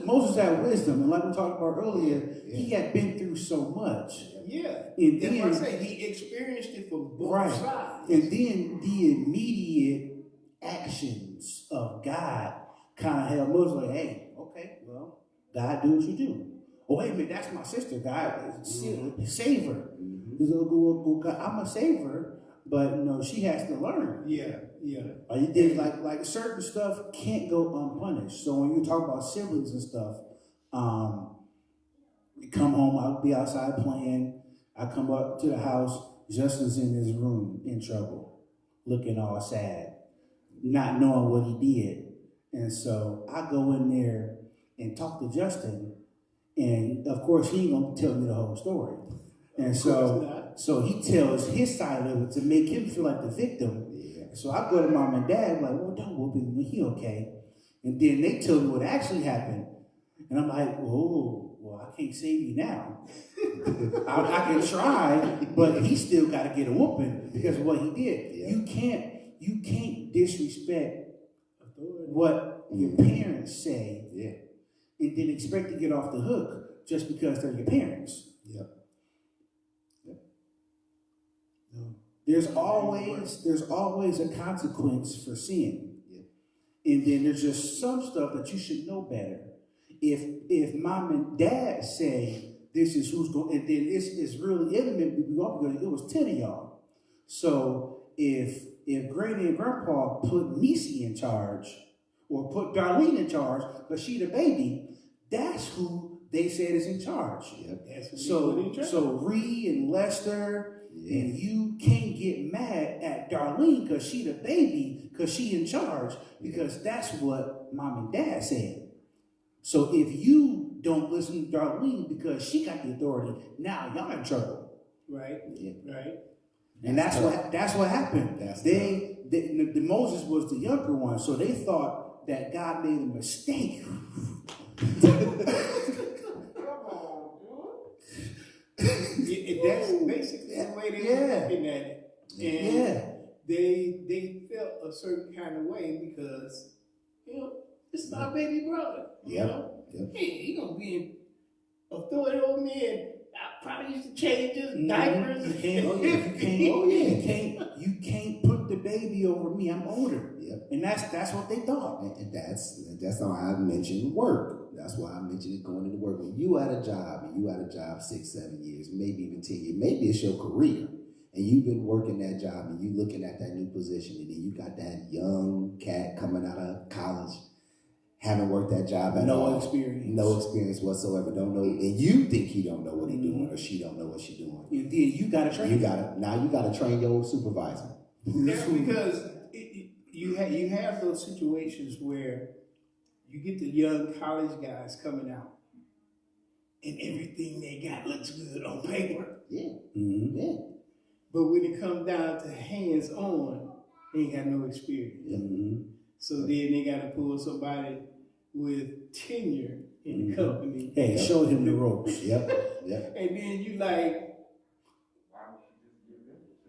Moses had wisdom, and like we talked about earlier, he had been through so much. Yeah, And that's then, what I say. He experienced it from both right. sides. And then the immediate actions of God kind of held Moses like, "Hey, okay, well, God, do what you do." Oh, wait a minute, that's my sister. God, save her. God, I'm gonna save her, but she has to learn. Yeah. Like certain stuff can't go unpunished. So when you talk about siblings and stuff, we come home, I'll be outside playing. I come up to the house, Justin's in his room in trouble, looking all sad, not knowing what he did. And so I go in there and talk to Justin, and of course he ain't gonna tell me the whole story. And so he tells his side of it to make him feel like the victim. Yeah. So I go to mom and dad, like, "Well, don't whoop him, he okay." And then they tell me what actually happened. And I'm like, "Whoa, well, I can't save you now. I can try, but he still got to get a whooping because of what he did." Yeah. You can't disrespect what your parents say, and then expect to get off the hook just because they're your parents. Yep. No. There's always a consequence for sin. And then there's just some stuff that you should know better. If mom and dad say this is who's going, and then it's really intimate because it was 10 of y'all. So if Granny and Grandpa put Niecy in charge or put Darlene in charge because she the baby, that's who they said is in charge. Yep. So Ree and Lester. And you can't get mad at Darlene because she the baby, because she in charge, because that's what mom and dad said. So if you don't listen to Darlene because she got the authority, now y'all in trouble. Right. Yeah. Right. And that's what happened. The Moses was the younger one, so they thought that God made a mistake. That's basically the way they were looking at it. And they felt a certain kind of way because, it's my baby brother. He gonna be in authority over me, and I probably used to change his diapers. You can't put the baby over me. I'm older. Yep. And that's what they thought. And that's why I mentioned work. That's why I mentioned it going into work. When you at a job, 6, 7 years, maybe even 10 years, maybe it's your career, and you've been working that job and you looking at that new position, and then you got that young cat coming out of college, haven't worked that job at all. No experience whatsoever. Don't know, and you think he don't know what he doing or she don't know what she doing. And then you gotta train. You gotta train your supervisor. That's because you have those situations where you get the young college guys coming out, and everything they got looks good on paper. Yeah. But when it comes down to hands-on, they ain't got no experience. So then they got to pull somebody with tenure in the company. Hey, show him the ropes. Yep. And then you like,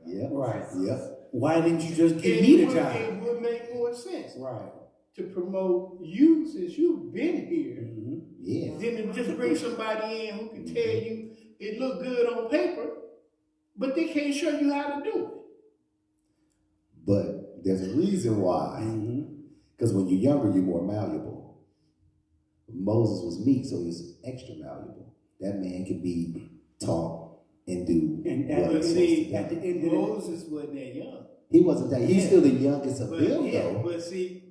right. Yep. Why didn't you just give me the job? It would make more sense. Right. To promote you since you've been here. Yeah. Then to just bring somebody in who can tell you it look good on paper, but they can't show you how to do it. But There's a reason why. Because when you're younger, you're more malleable. Moses was meek, so he was extra malleable. That man could be taught and do. And But at see, the end of Moses wasn't that young. He wasn't that. He's Yeah. still the youngest of But, them, yeah, though. but see,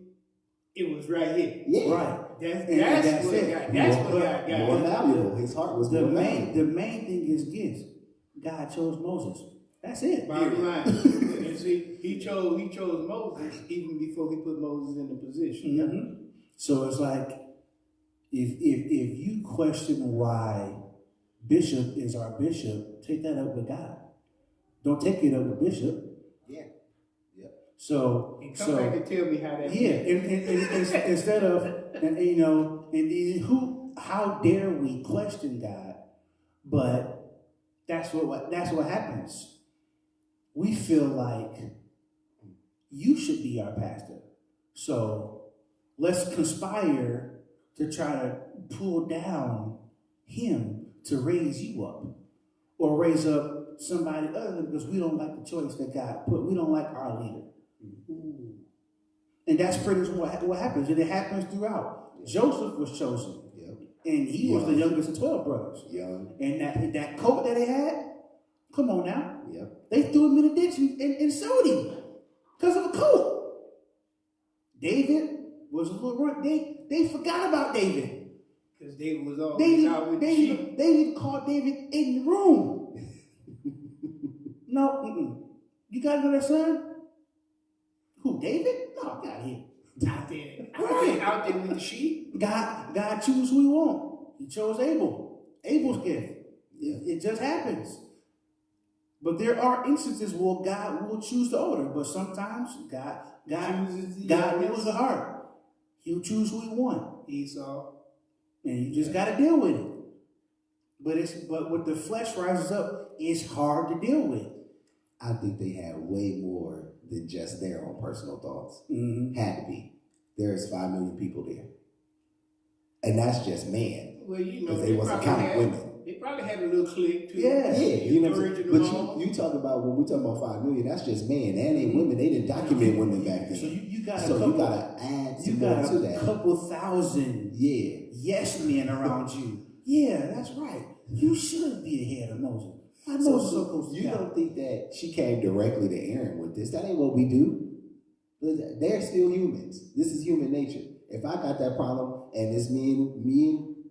it was right here. Yeah. right. That's what it. got. That's what got. More malleable. His heart was The more main malleable. the main thing is this: God chose Moses. That's it. Bottom line. And see, he chose Moses even before he put Moses in the position. Mm-hmm. So it's like if you question why Bishop is our bishop, take that up with God. Don't take it up with Bishop. Yeah. Yep. So And come back and tell me how that. yeah, and instead of how dare we question God? But that's what happens. We feel like you should be our pastor, so let's conspire to try to pull down him to raise you up, or raise up somebody other, because we don't like the choice that God put. We don't like our leader. And that's pretty much what happens. And it happens throughout. Joseph was chosen. Yep. And he was the youngest of 12 brothers. Young. And that coat that they had, come on now. Yep. They threw him in the ditch and sold him because of a coat. David was a little run. They forgot about David. Because David was always out with the sheep. They even called David in the room. No, you got another son? Who, David? No, get out of here. Out there with the sheep. God chooses who he wants. He chose Abel. Abel's gift. It just happens. But there are instances where God will choose the older, but sometimes God knows the heart. He'll choose who he wants. Esau. And you just got to deal with it. But when the flesh rises up, it's hard to deal with. I think they had way more than just their own personal thoughts. Mm-hmm. Had to be. There's 5 million people there. And that's just man. Well, you know, Because they wasn't counting women. They probably had a little clique too. Yeah. You know what I'm saying? But But you talk about, when we talk about 5 million, that's just man. And ain't women. They didn't document women back then. So you got you gotta add some more to that. a couple thousand yes men around you. Yeah, that's right. You should be the head of Moses. I know So you don't think that she came directly to Aaron with this? That ain't what we do. They're still humans. This is human nature. If I got that problem and it's me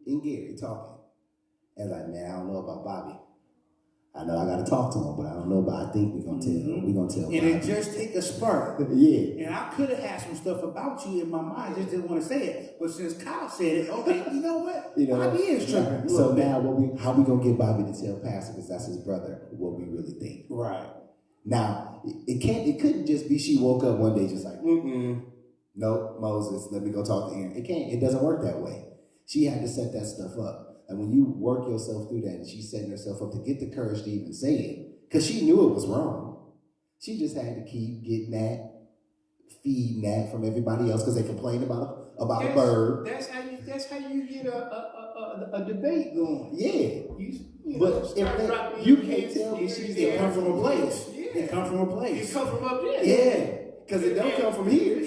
and Gary talking, and like, man, I don't know about Bobby. I know I got to talk to him, but I don't know about. I think we're gonna tell. And it just take a spark. Yeah. And I could have had some stuff about you in my mind, just didn't want to say it. But since Kyle said it, okay, you know what? Bobby is tripping. So now, how we gonna get Bobby to tell Pastor, because that's his brother, what we really think? Right. Now, it couldn't just be she woke up one day just like, nope, Moses, let me go talk to Aaron. It doesn't work that way. She had to set that stuff up. And when you work yourself through that, and she's setting herself up to get the courage to even say it, because she knew it was wrong. She just had to keep getting that, feeding that from everybody else, because they complained about a bird. That's how you get a debate going. Yeah. But you can't tell me It come from a place. Yeah. It come from a place. It come from up there. Yeah. Because it don't come from here.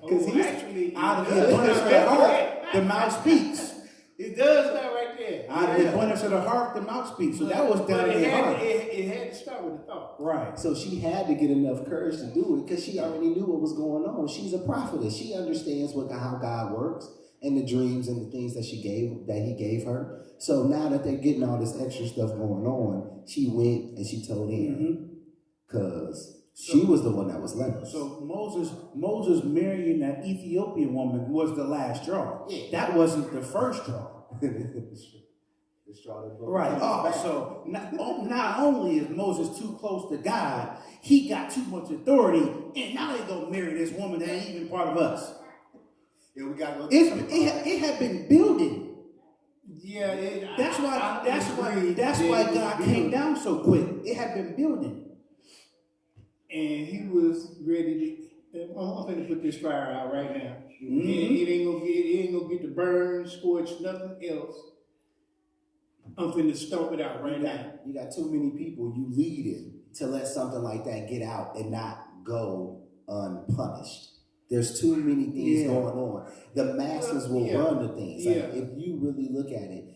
Because he's actually Out of the abundance of the heart, the mouth speaks. It does that right there. Out of the abundance of the heart, the mouth speaks. So that was down in the heart. It had to start with a thought. Right. So she had to get enough courage to do it because she already knew what was going on. She's a prophetess. She understands how God works and the dreams and the things that he gave her. So now that they're getting all this extra stuff going on, she went and she told Aaron because she was the one that was leprous. So Moses marrying that Ethiopian woman was the last straw. Yeah. That wasn't the first straw. The straw that broke Right. the Oh, back. so not only is Moses too close to God, he got too much authority, and now they gonna marry this woman that ain't even part of us. Yeah, we gotta go. It had been building. Yeah. That's why God came down so quick. It had been building. And he was ready to. I'm going to put this fire out right now. Mm-hmm. It ain't gonna get to burn, scorch, nothing else. I'm finna stomp it out right now. You got too many people you leading to let something like that get out and not go unpunished. There's too many things going on. The masters will run the things. Like, if you really look at it,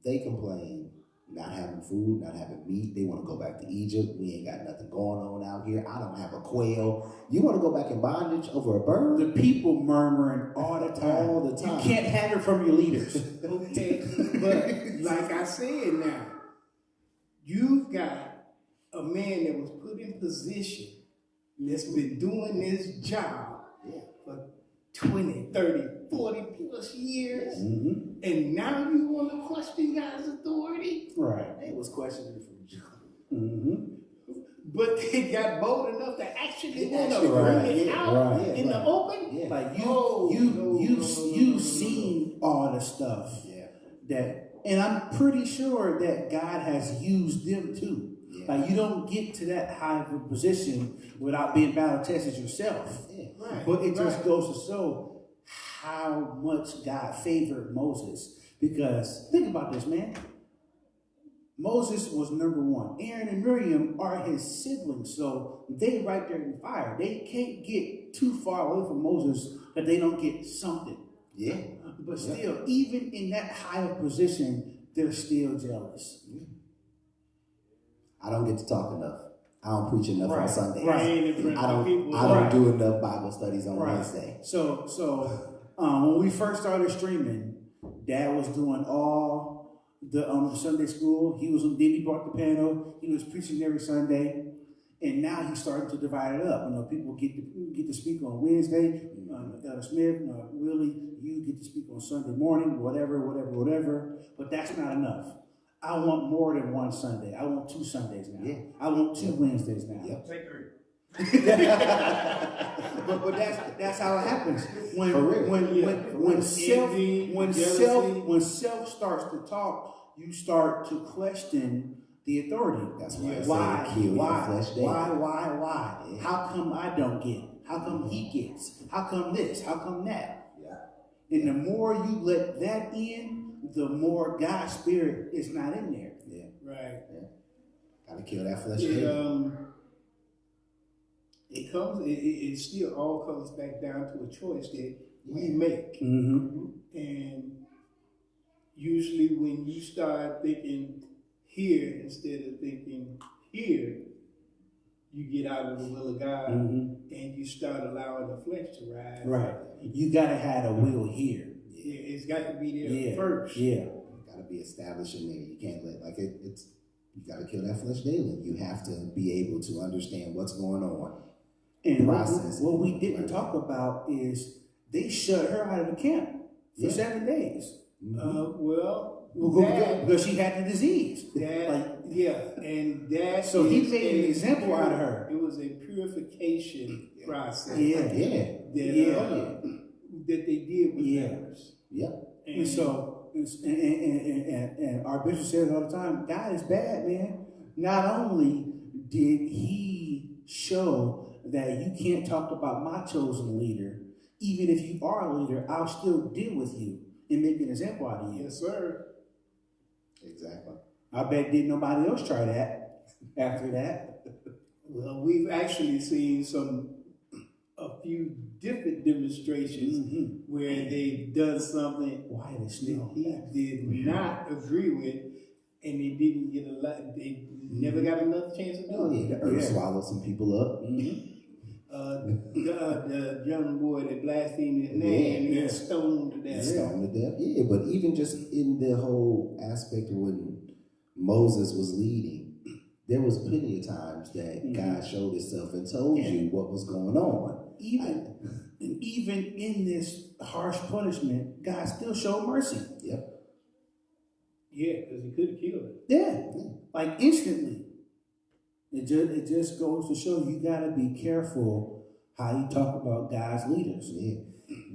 they complain not having food, not having meat. They want to go back to Egypt. We ain't got nothing going on out here. I don't have a quail. You want to go back in bondage over a bird? The people murmuring all the time. All the time. You can't have it from your leaders. Okay, but like I said now, you've got a man that was put in position that's been doing this job for 20, 30, 40 plus years, and now you want to question God's authority? Right. They was questioning from John. But they got bold enough to actually want to Right, bring it yeah, out right, in the right. open? Yeah. Like No, you've seen all the stuff that, and I'm pretty sure that God has used them too. Yeah. Like, you don't get to that high of a position without being battle tested yourself. Yeah. Right, But it just right. goes to show how much God favored Moses. Because think about this, man. Moses was number one. Aaron and Miriam are his siblings, so they right there in the fire. They can't get too far away from Moses that they don't get something. Yeah. But still, even in that high of position, they're still jealous. I don't get to talk enough. I don't preach enough on Sundays. Right. I don't do enough Bible studies on Wednesday. So when we first started streaming, Dad was doing all the Sunday school. Then he brought the piano. He was preaching every Sunday, and now he's starting to divide it up. You know, people get to speak on Wednesday. Smith, Willie, you get to speak on Sunday morning. Whatever. But that's not enough. I want more than one Sunday. I want 2 Sundays now. Yeah. I want 2 Wednesdays now. Yep. Take 3. but that's how it happens when self starts to talk, you start to question the authority. That's why Why? kill your flesh daily. Why? Yeah. How come I don't get it? How come he gets? How come this? How come that? Yeah. And the more you let that in, the more God's spirit is not in there. Yeah. Right. Yeah. Gotta kill that flesh daily. It still all comes back down to a choice that we make. Mm-hmm. And usually when you start thinking here instead of thinking here, you get out of the will of God and you start allowing the flesh to rise. Right. You gotta have a will here. Yeah, it's got to be there first. Yeah. Gotta be established in there. You can't let it's you gotta kill that flesh daily. You have to be able to understand what's going on. And what we didn't talk about is they shut her out of the camp for 7 days. Because she had the disease. And that. So he made an example out of her. It was a purification process. That they did with members. Yep. And so, and our bishop says all the time, God is bad, man. Not only did he show that you can't talk about my chosen leader, even if you are a leader, I'll still deal with you and make an example out of you. Yes, sir. Exactly. I bet didn't nobody else try that after that. Well, we've actually seen a few different demonstrations where they've done something that he did not agree with, and they didn't get a lot. They never got another chance to do it. The earth swallowed some people up. The young boy that blasphemed his name and stoned to death. Stoned to death. Yeah, but even just in the whole aspect of when Moses was leading, there was plenty of times that God showed himself and told you what was going on. Even in this harsh punishment, God still showed mercy. Yep. Yeah, because he could have killed him. Yeah, like instantly. It just goes to show you got to be careful how you talk about God's leaders. Yeah,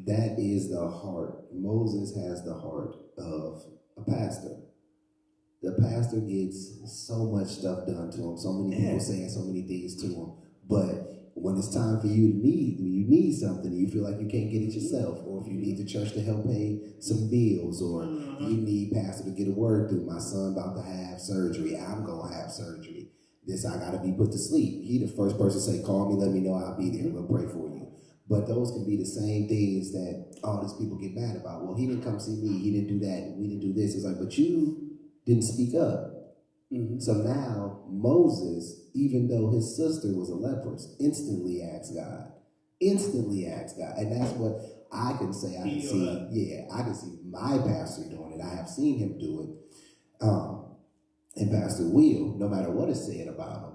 that is the heart. Moses has the heart of a pastor. The pastor gets so much stuff done to him, so many people saying so many things to him, but when it's time for you to need something, you feel like you can't get it yourself, or if you need the church to help pay some bills, or you need pastor to get a word through. My son about to have surgery. I'm going to have surgery. this I gotta be put to sleep. He the first person say, call me, let me know, I'll be there, we'll pray for you. But those can be the same things that all these people get mad about. Well, he didn't come see me, he didn't do that, we didn't do this. It's like, but you didn't speak up. Mm-hmm. So now Moses, even though his sister was a leprous, instantly asked God. And that's what I can say. I can see my pastor doing it. I have seen him do it. And Pastor Will, no matter what is said about him,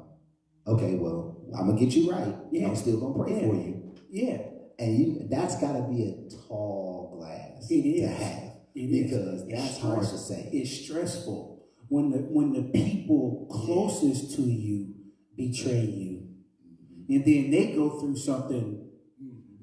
okay, well, I'm gonna get you right. Yeah. I'm still gonna pray for you. Yeah. And that's gotta be a tall glass to have. Because that's hard to say. It's stressful when the people closest to you betray you, and then they go through something.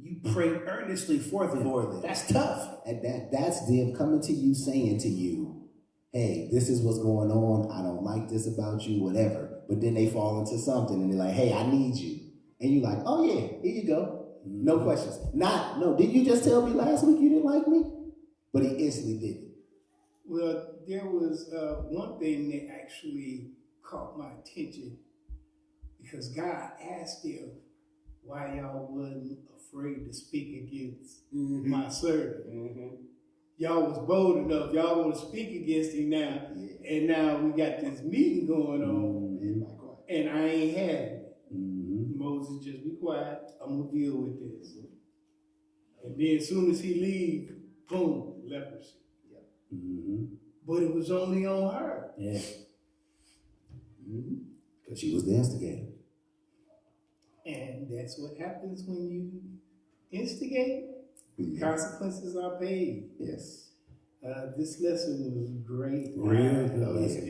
You pray earnestly for them. That's tough. And that's them coming to you saying to you, hey, this is what's going on. I don't like this about you, whatever. But then they fall into something and they're like, hey, I need you. And you're like, oh yeah, here you go. No questions. Didn't you just tell me last week you didn't like me? But he instantly did it. Well, there was one thing that actually caught my attention, because God asked him why y'all wasn't afraid to speak against my servant. Mm-hmm. Y'all was bold enough. Y'all want to speak against him now. Yeah. And now we got this meeting going on. Mm-hmm. And I ain't had it. Mm-hmm. Moses, just be quiet. I'm going to deal with this. Mm-hmm. And then as soon as he leaves, boom, leprosy. Yep. Mm-hmm. But it was only on her. Yeah. Because she was the instigator. And that's what happens when you instigate. Consequences are paid. Yes. This lesson was great. Real good.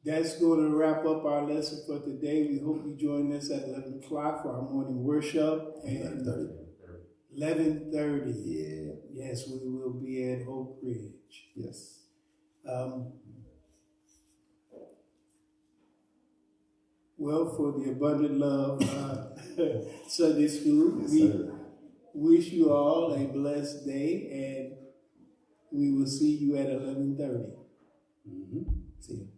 That's going to wrap up our lesson for today. We hope you join us at 11 o'clock for our morning worship. And 11:30. Yeah. Yes, we will be at Oak Ridge. Yes. Well, for the Abundant Love Sunday School, we wish you all a blessed day, and we will see you at 11:30. Mm-hmm. See you.